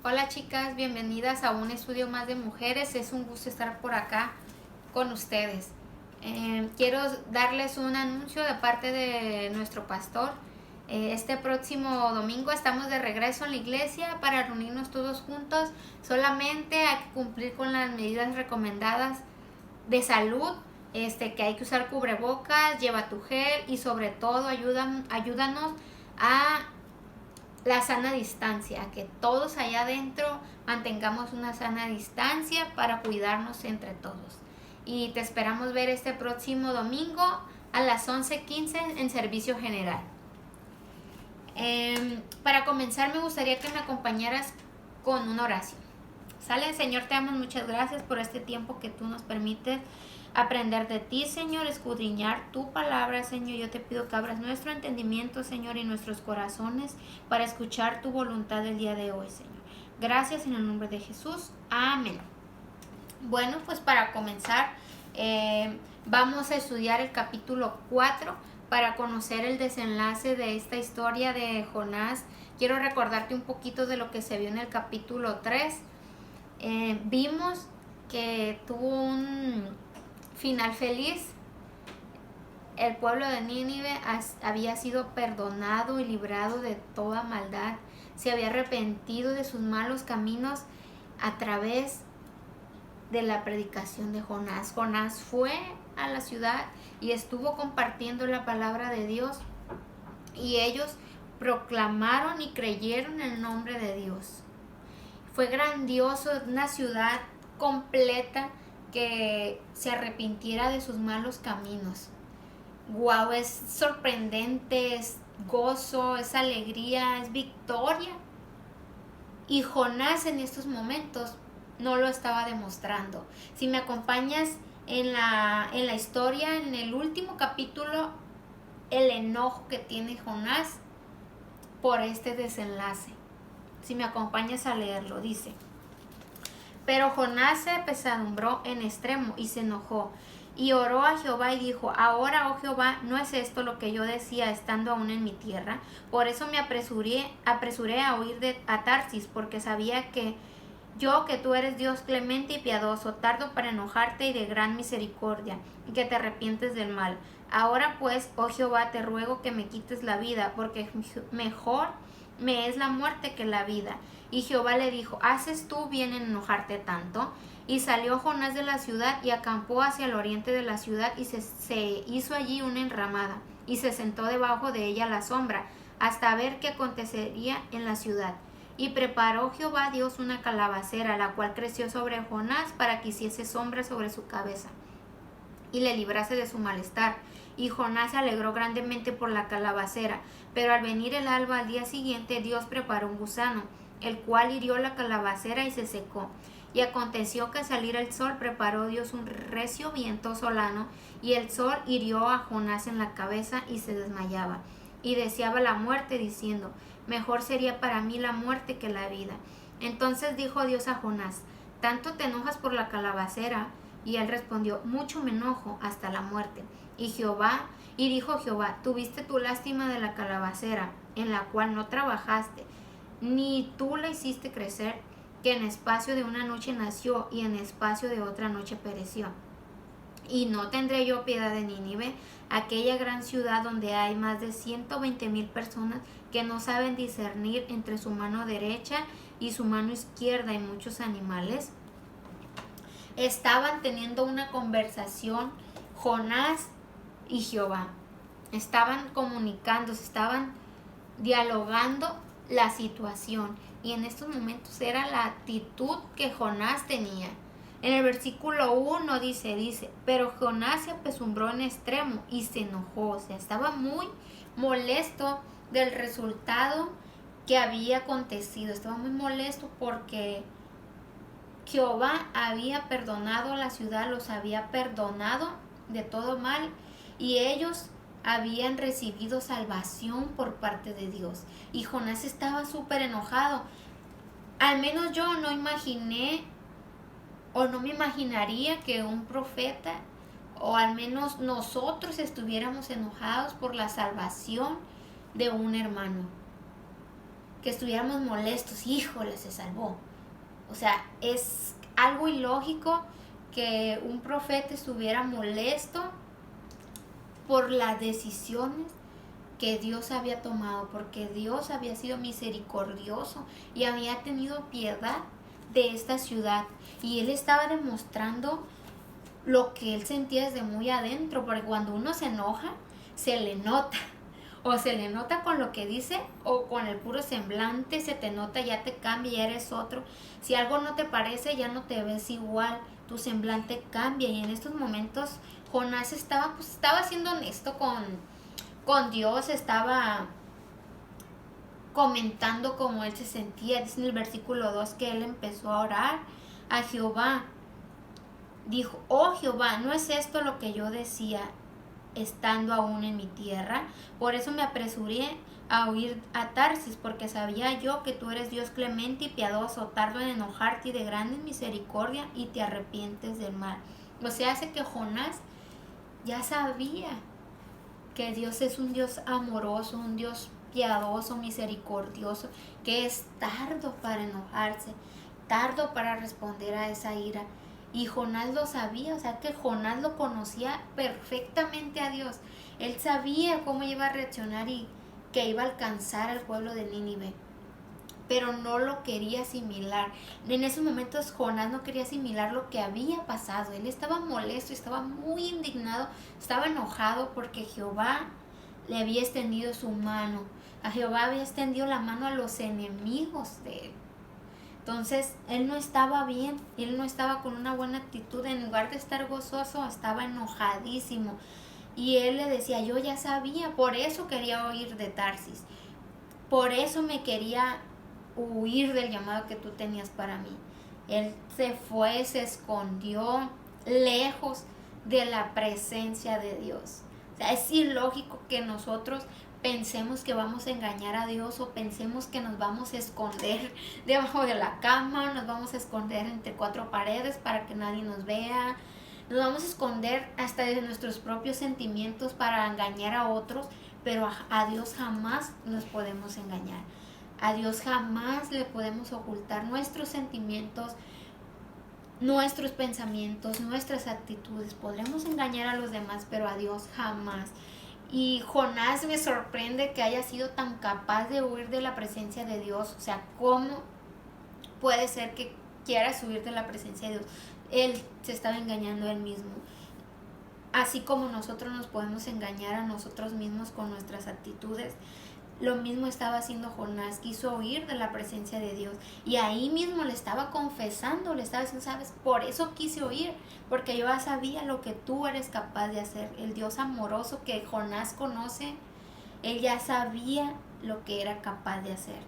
Hola chicas, bienvenidas a un estudio más de mujeres. Es un gusto estar por acá con ustedes. Quiero darles un anuncio de parte de nuestro pastor. Este próximo domingo estamos de regreso en la iglesia para reunirnos todos juntos. Solamente hay que cumplir con las medidas recomendadas de salud, que hay que usar cubrebocas, lleva tu gel y sobre todo ayúdanos a la sana distancia, que todos allá adentro mantengamos una sana distancia para cuidarnos entre todos. Y te esperamos ver este próximo domingo a las 11:15 en servicio general. Para comenzar me gustaría que me acompañaras con una oración. Sale, Señor, te damos muchas gracias por este tiempo que tú nos permites aprender de ti, Señor, escudriñar tu palabra, Señor. Yo te pido que abras nuestro entendimiento, Señor, y nuestros corazones para escuchar tu voluntad el día de hoy, Señor. Gracias en el nombre de Jesús. Amén. Bueno, pues para comenzar, vamos a estudiar el capítulo 4 para conocer el desenlace de esta historia de Jonás. Quiero recordarte un poquito de lo que se vio en el capítulo 3. Vimos que tuvo un final feliz. El pueblo de Nínive había sido perdonado y librado de toda maldad. Se había arrepentido de sus malos caminos a través de la predicación de Jonás. Jonás fue a la ciudad y estuvo compartiendo la palabra de Dios, y ellos proclamaron y creyeron en el nombre de Dios. Fue grandioso, una ciudad completa que se arrepintiera de sus malos caminos. Wow, es sorprendente, es gozo, es alegría, es victoria. Y Jonás en estos momentos no lo estaba demostrando. Si me acompañas en la historia, en el último capítulo, el enojo que tiene Jonás por este desenlace. Si me acompañas a leerlo, dice: pero Jonás se apesadumbró en extremo y se enojó, y oró a Jehová y dijo: ahora, oh Jehová, ¿no es esto lo que yo decía estando aún en mi tierra? Por eso me apresuré a huir a Tarsis, porque sabía que tú eres Dios clemente y piadoso, tardo para enojarte y de gran misericordia, y que te arrepientes del mal. Ahora pues, oh Jehová, te ruego que me quites la vida, porque mejor me es la muerte que la vida. Y Jehová le dijo: ¿haces tú bien en enojarte tanto? Y salió Jonás de la ciudad y acampó hacia el oriente de la ciudad, y se hizo allí una enramada, y se sentó debajo de ella a la sombra, hasta ver qué acontecería en la ciudad. Y preparó Jehová Dios una calabacera, la cual creció sobre Jonás para que hiciese sombra sobre su cabeza y le librase de su malestar. Y Jonás se alegró grandemente por la calabacera. Pero al venir el alba al día siguiente, Dios preparó un gusano, el cual hirió la calabacera y se secó. Y aconteció que al salir el sol preparó Dios un recio viento solano, y el sol hirió a Jonás en la cabeza y se desmayaba. Y deseaba la muerte, diciendo: mejor sería para mí la muerte que la vida. Entonces dijo Dios a Jonás: ¿tanto te enojas por la calabacera? Y él respondió: mucho me enojo, hasta la muerte. Y dijo Jehová: tuviste tu lástima de la calabacera, en la cual no trabajaste, ni tú la hiciste crecer, que en espacio de una noche nació, y en espacio de otra noche pereció. Y no tendré yo piedad de Nínive, aquella gran ciudad donde hay más de 120,000 personas que no saben discernir entre su mano derecha y su mano izquierda, y muchos animales. Estaban teniendo una conversación Jonás y Jehová. Estaban comunicándose, estaban dialogando la situación. Y en estos momentos era la actitud que Jonás tenía. En el versículo 1 dice, pero Jonás se apesumbró en extremo y se enojó. O sea, estaba muy molesto del resultado que había acontecido. Estaba muy molesto porque Jehová había perdonado a la ciudad, los había perdonado de todo mal, y ellos habían recibido salvación por parte de Dios. Y Jonás estaba súper enojado. Al menos yo no imaginé, o no me imaginaría, que un profeta, o al menos nosotros, estuviéramos enojados por la salvación de un hermano. que estuviéramos molestos. Híjole, se salvó. O sea, es algo ilógico que un profeta estuviera molesto por las decisiones que Dios había tomado, porque Dios había sido misericordioso y había tenido piedad de esta ciudad, y él estaba demostrando lo que él sentía desde muy adentro, porque cuando uno se enoja, se le nota, o se le nota con lo que dice, o con el puro semblante, se te nota, ya te cambia, ya eres otro. Si algo no te parece, ya no te ves igual, tu semblante cambia, y en estos momentos Jonás estaba siendo honesto con Dios, estaba comentando cómo él se sentía. Dice en el versículo 2 que él empezó a orar a Jehová. Dijo: oh Jehová, ¿no es esto lo que yo decía estando aún en mi tierra? Por eso me apresuré a huir a Tarsis, porque sabía yo que tú eres Dios clemente y piadoso, tardo en enojarte y de grande misericordia, y te arrepientes del mal. O sea, hace que Jonás ya sabía que Dios es un Dios amoroso, un Dios piadoso, misericordioso, que es tardo para enojarse, tardo para responder a esa ira. Y Jonás lo sabía, o sea que Jonás lo conocía perfectamente a Dios. Él sabía cómo iba a reaccionar y que iba a alcanzar al pueblo de Nínive, pero no lo quería asimilar. En esos momentos Jonás no quería asimilar lo que había pasado. Él estaba molesto, estaba muy indignado, estaba enojado porque Jehová le había extendido su mano. A Jehová había extendido la mano a los enemigos de él. Entonces él no estaba bien, él no estaba con una buena actitud. En lugar de estar gozoso, estaba enojadísimo. Y él le decía: yo ya sabía, por eso quería huir de Tarsis, por eso me quería huir del llamado que tú tenías para mí. Él se fue, se escondió lejos de la presencia de Dios. O sea, es ilógico que nosotros pensemos que vamos a engañar a Dios, o pensemos que nos vamos a esconder debajo de la cama, nos vamos a esconder entre cuatro paredes para que nadie nos vea, nos vamos a esconder hasta de nuestros propios sentimientos para engañar a otros, pero a Dios jamás nos podemos engañar. A Dios jamás le podemos ocultar nuestros sentimientos, nuestros pensamientos, nuestras actitudes. Podremos engañar a los demás, pero a Dios jamás. Y Jonás me sorprende que haya sido tan capaz de huir de la presencia de Dios. O sea, ¿cómo puede ser que quieras huir de la presencia de Dios? Él se estaba engañando a él mismo. Así como nosotros nos podemos engañar a nosotros mismos con nuestras actitudes, lo mismo estaba haciendo Jonás. Quiso huir de la presencia de Dios, y ahí mismo le estaba confesando, le estaba diciendo: sabes, por eso quise huir, porque yo ya sabía lo que tú eres capaz de hacer. El Dios amoroso que Jonás conoce, él ya sabía lo que era capaz de hacer.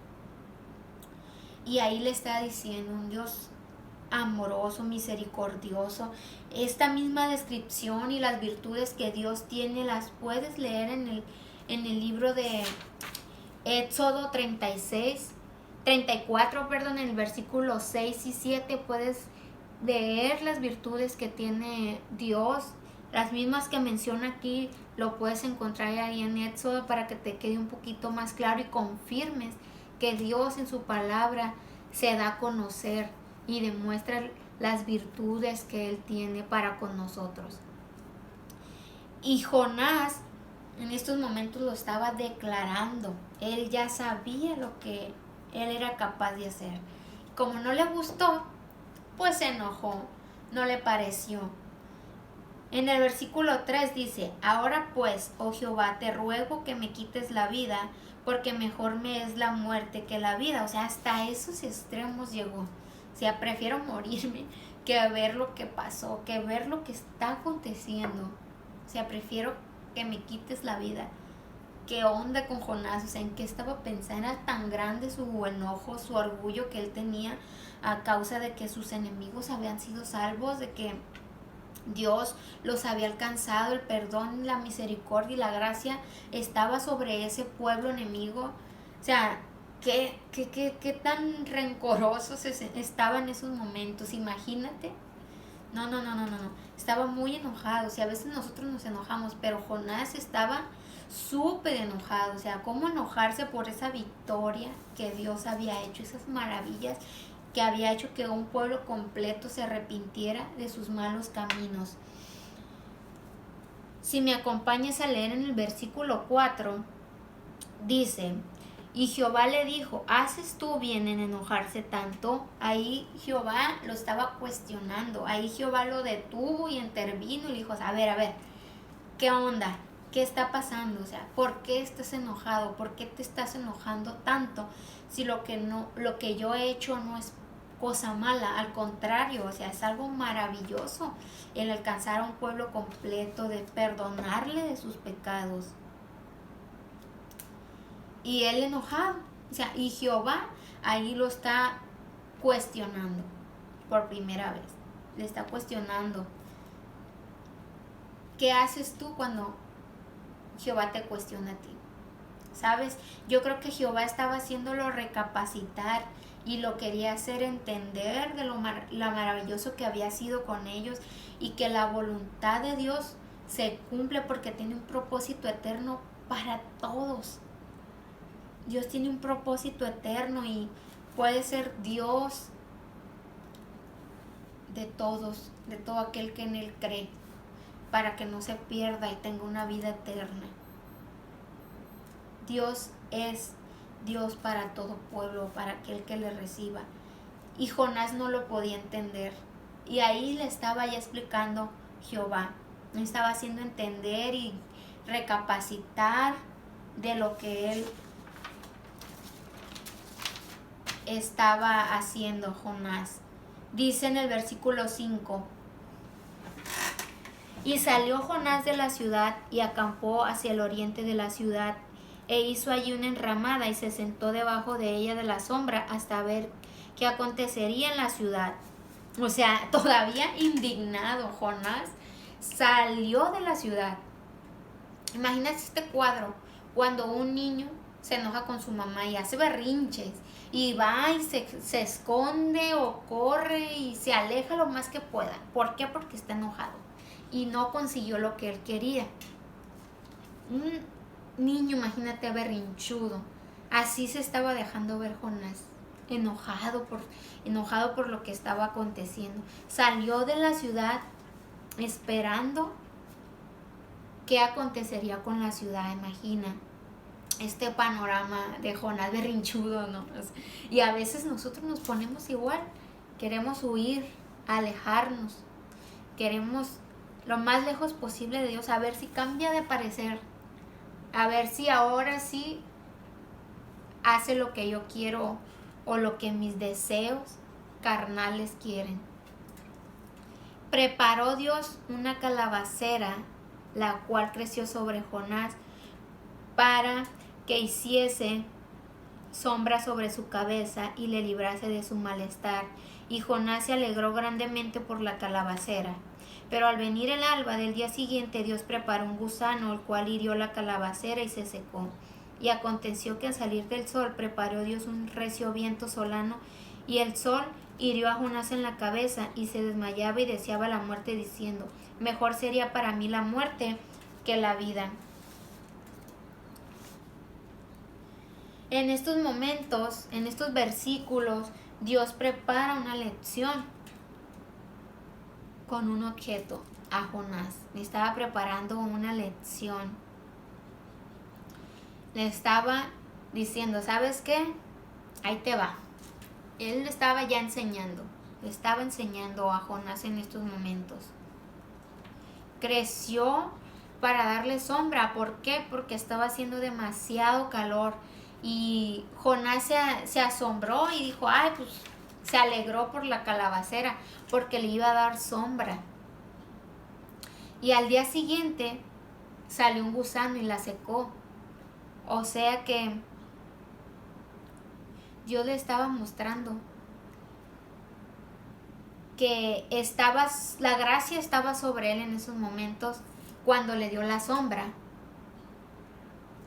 Y ahí le está diciendo: un Dios amoroso, misericordioso. Esta misma descripción y las virtudes que Dios tiene las puedes leer en el libro de Éxodo 34, en el versículo 6 y 7 puedes leer las virtudes que tiene Dios. Las mismas que menciona aquí lo puedes encontrar ahí en Éxodo, para que te quede un poquito más claro y confirmes que Dios en su palabra se da a conocer y demuestra las virtudes que Él tiene para con nosotros. Y Jonás en estos momentos lo estaba declarando. Él ya sabía lo que él era capaz de hacer. Como no le gustó, pues se enojó, no le pareció. En el versículo 3 dice: ahora pues, oh Jehová, te ruego que me quites la vida, porque mejor me es la muerte que la vida. O sea, hasta esos extremos llegó. O sea, prefiero morirme que ver lo que pasó, que ver lo que está aconteciendo. O sea, prefiero que me quites la vida. ¿Qué onda con Jonás? O sea, ¿en qué estaba pensando? Era tan grande su enojo, su orgullo que él tenía a causa de que sus enemigos habían sido salvos, de que Dios los había alcanzado, el perdón, la misericordia y la gracia estaba sobre ese pueblo enemigo. O sea, ¿qué tan rencorosos estaban en esos momentos? Imagínate No, no, no, no, no, no. Estaba muy enojado. O sea, a veces nosotros nos enojamos, pero Jonás estaba súper enojado. O sea, ¿cómo enojarse por esa victoria que Dios había hecho? Esas maravillas que había hecho que un pueblo completo se arrepintiera de sus malos caminos. Si me acompañas a leer en el versículo 4, dice: y Jehová le dijo, ¿haces tú bien en enojarse tanto? Ahí Jehová lo estaba cuestionando. Ahí Jehová lo detuvo y intervino y le dijo, a ver, ¿qué onda? ¿Qué está pasando? O sea, ¿por qué estás enojado? ¿Por qué te estás enojando tanto? Si lo que yo he hecho no es cosa mala, al contrario, o sea, es algo maravilloso el alcanzar a un pueblo completo, de perdonarle de sus pecados. Y él enojado, o sea, y Jehová ahí lo está cuestionando por primera vez. Le está cuestionando. ¿Qué haces tú cuando Jehová te cuestiona a ti? ¿Sabes? Yo creo que Jehová estaba haciéndolo recapacitar y lo quería hacer entender de lo maravilloso que había sido con ellos, y que la voluntad de Dios se cumple porque tiene un propósito eterno para todos. Dios tiene un propósito eterno y puede ser Dios de todos, de todo aquel que en Él cree, para que no se pierda y tenga una vida eterna. Dios es Dios para todo pueblo, para aquel que le reciba. Y Jonás no lo podía entender. Y ahí le estaba ya explicando Jehová. Le estaba haciendo entender y recapacitar de lo que él estaba haciendo, Jonás. Dice en el versículo 5: y salió Jonás de la ciudad y acampó hacia el oriente de la ciudad, e hizo allí una enramada y se sentó debajo de ella de la sombra hasta ver qué acontecería en la ciudad. O sea, todavía indignado, Jonás salió de la ciudad. Imagínate este cuadro, cuando un niño se enoja con su mamá y hace berrinches, y va y se esconde o corre y se aleja lo más que pueda. ¿Por qué? Porque está enojado y no consiguió lo que él quería. Un niño, imagínate, berrinchudo. Así se estaba dejando ver Jonás, enojado por lo que estaba aconteciendo. Salió de la ciudad esperando qué acontecería con la ciudad. Imagina este panorama de Jonás berrinchudo, ¿no? Y a veces nosotros nos ponemos igual, queremos huir, alejarnos, queremos lo más lejos posible de Dios, a ver si cambia de parecer, a ver si ahora sí hace lo que yo quiero o lo que mis deseos carnales quieren. Preparó Dios una calabacera, la cual creció sobre Jonás, para que hiciese sombra sobre su cabeza y le librase de su malestar. Y Jonás se alegró grandemente por la calabacera. Pero al venir el alba del día siguiente, Dios preparó un gusano, el cual hirió la calabacera y se secó. Y aconteció que al salir del sol preparó Dios un recio viento solano, y el sol hirió a Jonás en la cabeza, y se desmayaba y deseaba la muerte, diciendo: mejor sería para mí la muerte que la vida. En estos momentos, en estos versículos, Dios prepara una lección con un objeto a Jonás. Le estaba preparando una lección. Le estaba diciendo, ¿sabes qué? Ahí te va. Él le estaba ya enseñando. Le estaba enseñando a Jonás en estos momentos. Creció para darle sombra. ¿Por qué? Porque estaba haciendo demasiado calor. Y Jonás se asombró y dijo, ay, pues se alegró por la calabacera, porque le iba a dar sombra. Y al día siguiente salió un gusano y la secó. O sea que Dios le estaba mostrando que la gracia estaba sobre él en esos momentos cuando le dio la sombra.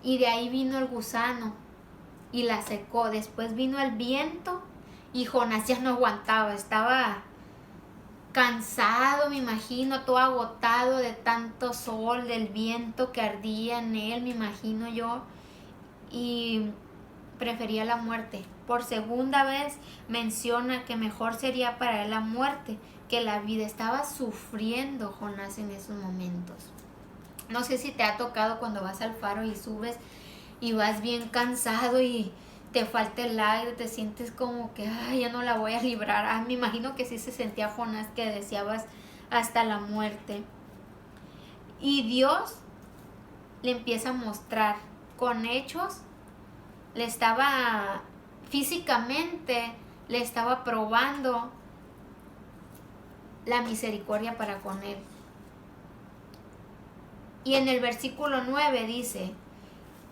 Y de ahí vino el gusano y la secó. Después vino el viento y Jonás ya no aguantaba, estaba cansado, me imagino, todo agotado de tanto sol, del viento que ardía en él, me imagino yo, y prefería la muerte. Por segunda vez menciona que mejor sería para él la muerte que la vida. Estaba sufriendo Jonás en esos momentos. No sé si te ha tocado cuando vas al faro y subes y vas bien cansado y te falta el aire, te sientes como que ay, ya no la voy a librar. Me imagino que sí se sentía Jonás, que deseabas hasta la muerte. Y Dios le empieza a mostrar con hechos, le estaba físicamente, le estaba probando la misericordia para con él. Y en el versículo 9 dice: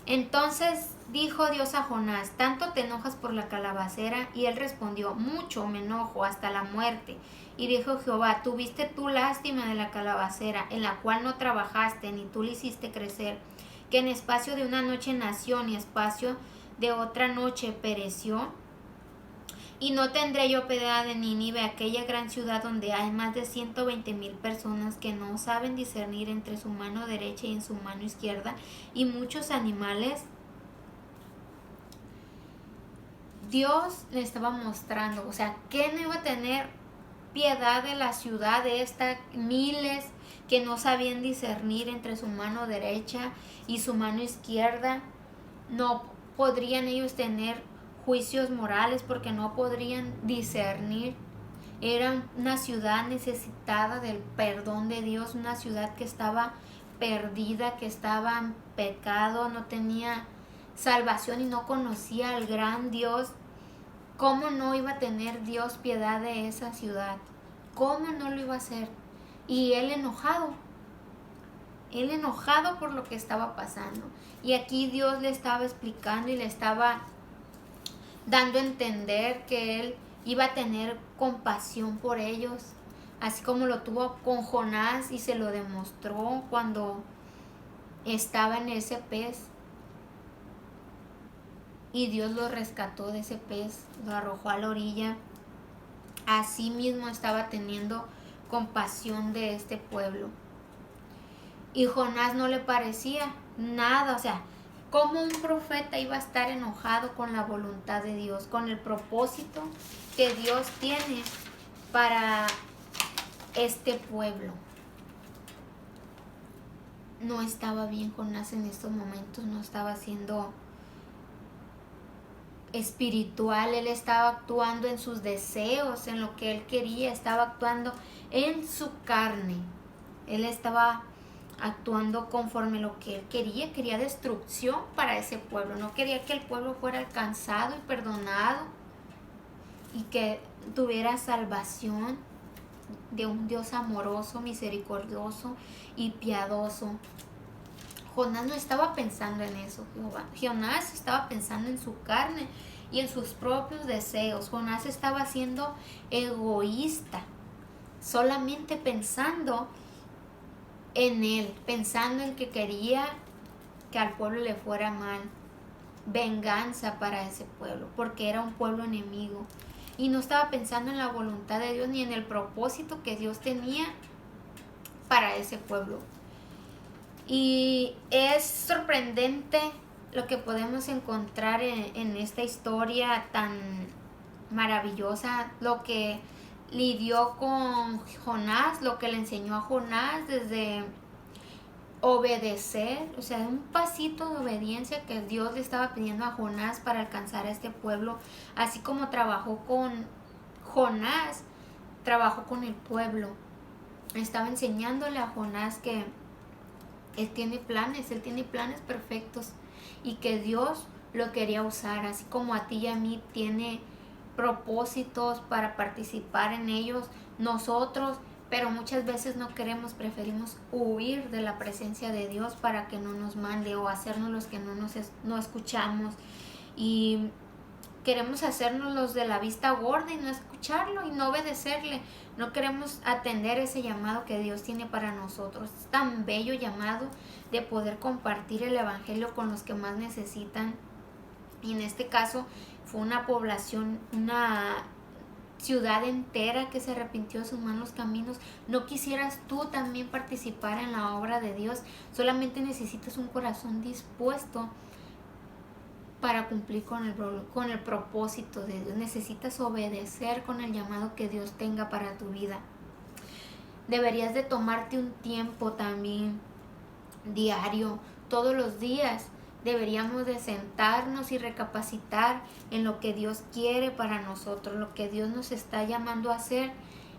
entonces dijo Dios a Jonás, ¿tanto te enojas por la calabacera? Y él respondió, mucho me enojo, hasta la muerte. Y dijo Jehová, ¿tuviste tú lástima de la calabacera, en la cual no trabajaste, ni tú le hiciste crecer, que en espacio de una noche nació, ni espacio de otra noche pereció? Y no tendré yo piedad de Nínive, aquella gran ciudad donde hay más de 120,000 personas que no saben discernir entre su mano derecha y en su mano izquierda, y muchos animales. Dios le estaba mostrando, o sea, que no iba a tener piedad de la ciudad de esta, miles que no sabían discernir entre su mano derecha y su mano izquierda. No podrían ellos tener juicios morales porque no podrían discernir. Era una ciudad necesitada del perdón de Dios, una ciudad que estaba perdida, que estaba en pecado, no tenía salvación y no conocía al gran Dios. ¿Cómo no iba a tener Dios piedad de esa ciudad? ¿Cómo no lo iba a hacer? Y él enojado por lo que estaba pasando. Y aquí Dios le estaba explicando y le estaba dando a entender que él iba a tener compasión por ellos, así como lo tuvo con Jonás y se lo demostró cuando estaba en ese pez. Y Dios lo rescató de ese pez, lo arrojó a la orilla. Así mismo estaba teniendo compasión de este pueblo. Y Jonás no le parecía nada, o sea, ¿cómo un profeta iba a estar enojado con la voluntad de Dios, con el propósito que Dios tiene para este pueblo? No estaba bien Jonás en estos momentos, no estaba siendo espiritual, él estaba actuando en sus deseos, en lo que él quería, estaba actuando en su carne, él estaba actuando conforme lo que él quería destrucción para ese pueblo, no quería que el pueblo fuera alcanzado y perdonado y que tuviera salvación de un Dios amoroso, misericordioso y piadoso. Jonás no estaba pensando en eso, Jonás estaba pensando en su carne y en sus propios deseos. Jonás estaba siendo egoísta, solamente pensando en él, pensando en que quería que al pueblo le fuera mal, venganza para ese pueblo, porque era un pueblo enemigo. Y no estaba pensando en la voluntad de Dios ni en el propósito que Dios tenía para ese pueblo. Y es sorprendente lo que podemos encontrar en esta historia tan maravillosa, lo que lidió con Jonás, lo que le enseñó a Jonás desde obedecer, o sea, un pasito de obediencia que Dios le estaba pidiendo a Jonás para alcanzar a este pueblo, así como trabajó con Jonás, trabajó con el pueblo. Estaba enseñándole a Jonás que él tiene planes perfectos y que Dios lo quería usar, así como a ti y a mí tiene propósitos para participar en ellos nosotros, pero muchas veces no queremos, preferimos huir de la presencia de Dios para que no nos mande o hacernos los que no escuchamos y queremos hacernos los de la vista gorda y no escucharlo y no obedecerle. No queremos atender ese llamado que Dios tiene para nosotros. Es tan bello llamado de poder compartir el evangelio con los que más necesitan. Y en este caso fue una población, ciudad entera que se arrepintió de sus malos caminos. ¿No quisieras tú también participar en la obra de Dios? Solamente necesitas un corazón dispuesto para cumplir con el propósito de Dios. Necesitas obedecer con el llamado que Dios tenga para tu vida. Deberías de tomarte un tiempo también diario, todos los días. Deberíamos de sentarnos y recapacitar en lo que Dios quiere para nosotros, lo que Dios nos está llamando a hacer,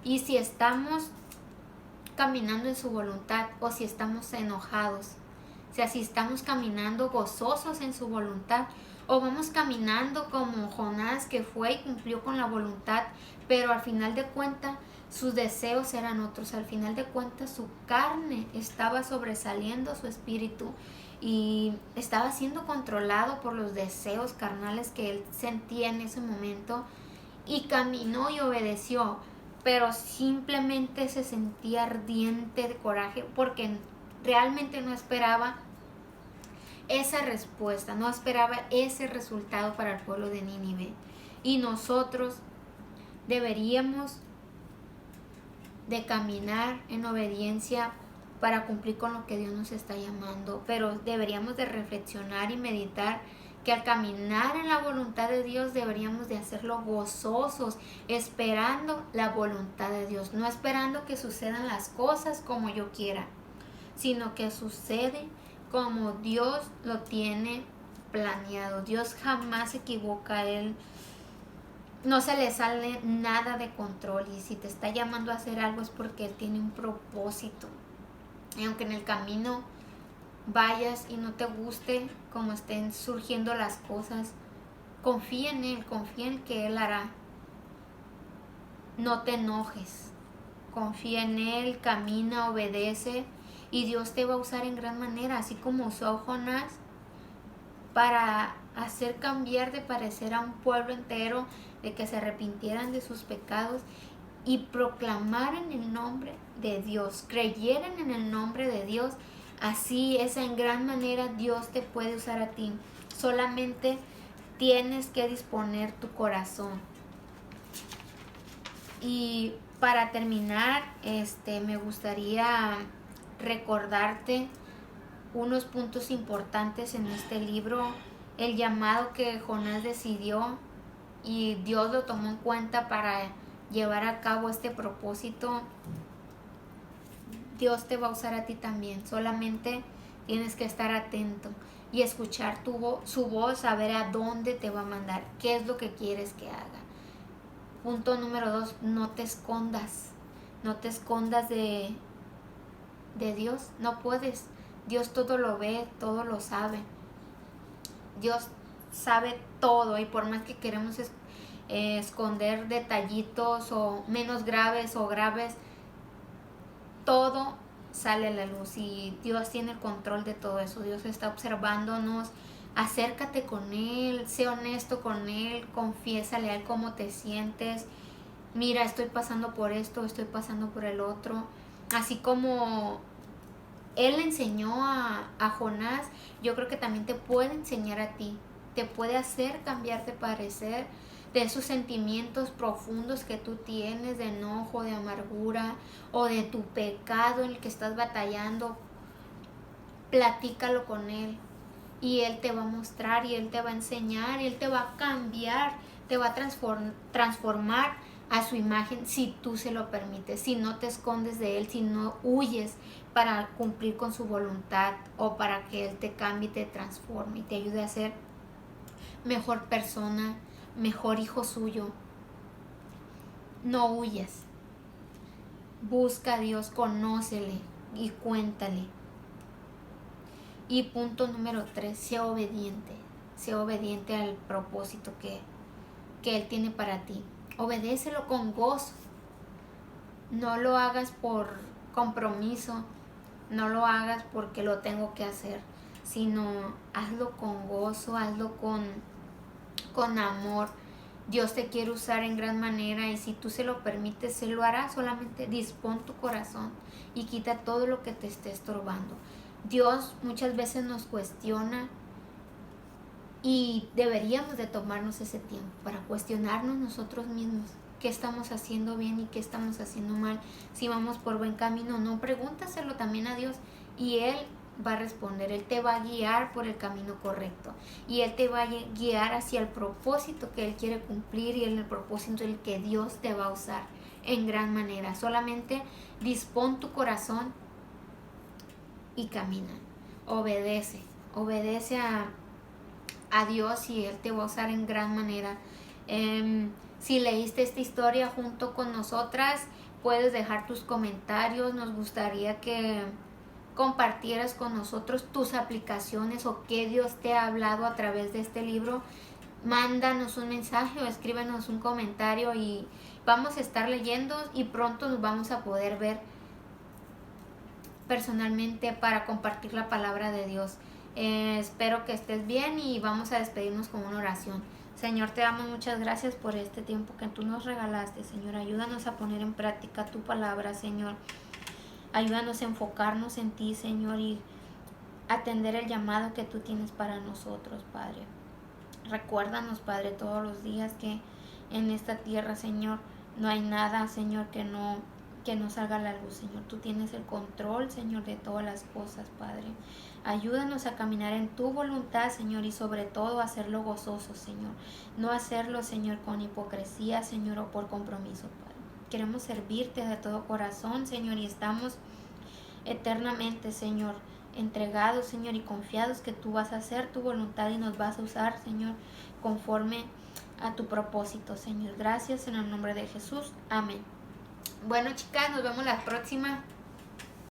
y si estamos caminando en su voluntad o si estamos enojados. O sea, si estamos caminando gozosos en su voluntad o vamos caminando como Jonás, que fue y cumplió con la voluntad, pero al final de cuentas sus deseos eran otros. Al final de cuentas su carne estaba sobresaliendo su espíritu y estaba siendo controlado por los deseos carnales que él sentía en ese momento, y caminó y obedeció, pero simplemente se sentía ardiente de coraje porque realmente no esperaba esa respuesta, no esperaba ese resultado para el pueblo de Nínive. Y nosotros deberíamos de caminar en obediencia para cumplir con lo que Dios nos está llamando, pero deberíamos de reflexionar y meditar que al caminar en la voluntad de Dios deberíamos de hacerlo gozosos, esperando la voluntad de Dios, no esperando que sucedan las cosas como yo quiera, sino que sucede como Dios lo tiene planeado. Dios jamás se equivoca, Él no se le sale nada de control, y si te está llamando a hacer algo es porque Él tiene un propósito. Y aunque en el camino vayas y no te guste como estén surgiendo las cosas, confía en Él, confía en que Él hará. No te enojes, confía en Él, camina, obedece, y Dios te va a usar en gran manera, así como usó a Jonás para hacer cambiar de parecer a un pueblo entero, de que se arrepintieran de sus pecados y proclamaran el nombre de Dios, creyeran en el nombre de Dios. Así es, en gran manera Dios te puede usar a ti. Solamente tienes que disponer tu corazón. Y para terminar, me gustaría recordarte unos puntos importantes en este libro. El llamado que Jonás decidió y Dios lo tomó en cuenta para llevar a cabo este propósito. Dios te va a usar a ti también. Solamente tienes que estar atento y escuchar su voz, saber a dónde te va a mandar, qué es lo que quieres que haga. Punto número 2, no te escondas. No te escondas de Dios. No puedes. Dios todo lo ve, todo lo sabe. Dios sabe todo, y por más que queremos esconder detallitos o menos graves o graves, todo sale a la luz y Dios tiene el control de todo eso. Dios está observándonos. Acércate con Él, sé honesto con Él, confiésale a Él cómo te sientes. Mira, estoy pasando por esto, estoy pasando por el otro. Así como Él enseñó a Jonás, yo creo que también te puede enseñar a ti. Te puede hacer cambiar de parecer de esos sentimientos profundos que tú tienes, de enojo, de amargura o de tu pecado en el que estás batallando. Platícalo con Él y Él te va a mostrar y Él te va a enseñar y Él te va a cambiar, te va a transformar a su imagen si tú se lo permites, si no te escondes de Él, si no huyes para cumplir con su voluntad o para que Él te cambie, te transforme y te ayude a ser mejor persona, mejor hijo suyo. No huyas. Busca a Dios, conócele y cuéntale. Y punto número 3, sea obediente. Sea obediente al propósito que Él tiene para ti. Obedécelo con gozo. No lo hagas por compromiso. No lo hagas porque lo tengo que hacer. Sino hazlo con gozo, hazlo con amor. Dios te quiere usar en gran manera y si tú se lo permites, se lo hará. Solamente dispón tu corazón y quita todo lo que te esté estorbando. Dios muchas veces nos cuestiona y deberíamos de tomarnos ese tiempo para cuestionarnos nosotros mismos. qué estamos haciendo bien y qué estamos haciendo mal, si vamos por buen camino o no. Pregúntaselo también a Dios y Él va a responder. Él te va a guiar por el camino correcto y Él te va a guiar hacia el propósito que Él quiere cumplir y en el propósito en el que Dios te va a usar en gran manera. Solamente dispón tu corazón y camina. Obedece a Dios y Él te va a usar en gran manera. Si leíste esta historia junto con nosotras, puedes dejar tus comentarios. Nos gustaría que compartieras con nosotros tus aplicaciones o qué Dios te ha hablado a través de este libro. Mándanos un mensaje o escríbenos un comentario y vamos a estar leyendo y pronto nos vamos a poder ver personalmente para compartir la palabra de Dios. Espero que estés bien y vamos a despedirnos con una oración. Señor, te damos muchas gracias por este tiempo que tú nos regalaste, Señor. Ayúdanos a poner en práctica tu palabra, Señor. Ayúdanos a enfocarnos en ti, Señor, y atender el llamado que tú tienes para nosotros, Padre. Recuérdanos, Padre, todos los días que en esta tierra, Señor, no hay nada, Señor, que no salga a la luz, Señor. Tú tienes el control, Señor, de todas las cosas, Padre. Ayúdanos a caminar en tu voluntad, Señor, y sobre todo a hacerlo gozoso, Señor. No hacerlo, Señor, con hipocresía, Señor, o por compromiso, Padre. Queremos servirte de todo corazón, Señor, y estamos eternamente, Señor, entregados, Señor, y confiados que tú vas a hacer tu voluntad y nos vas a usar, Señor, conforme a tu propósito, Señor. Gracias en el nombre de Jesús. Amén. Bueno, chicas, nos vemos la próxima.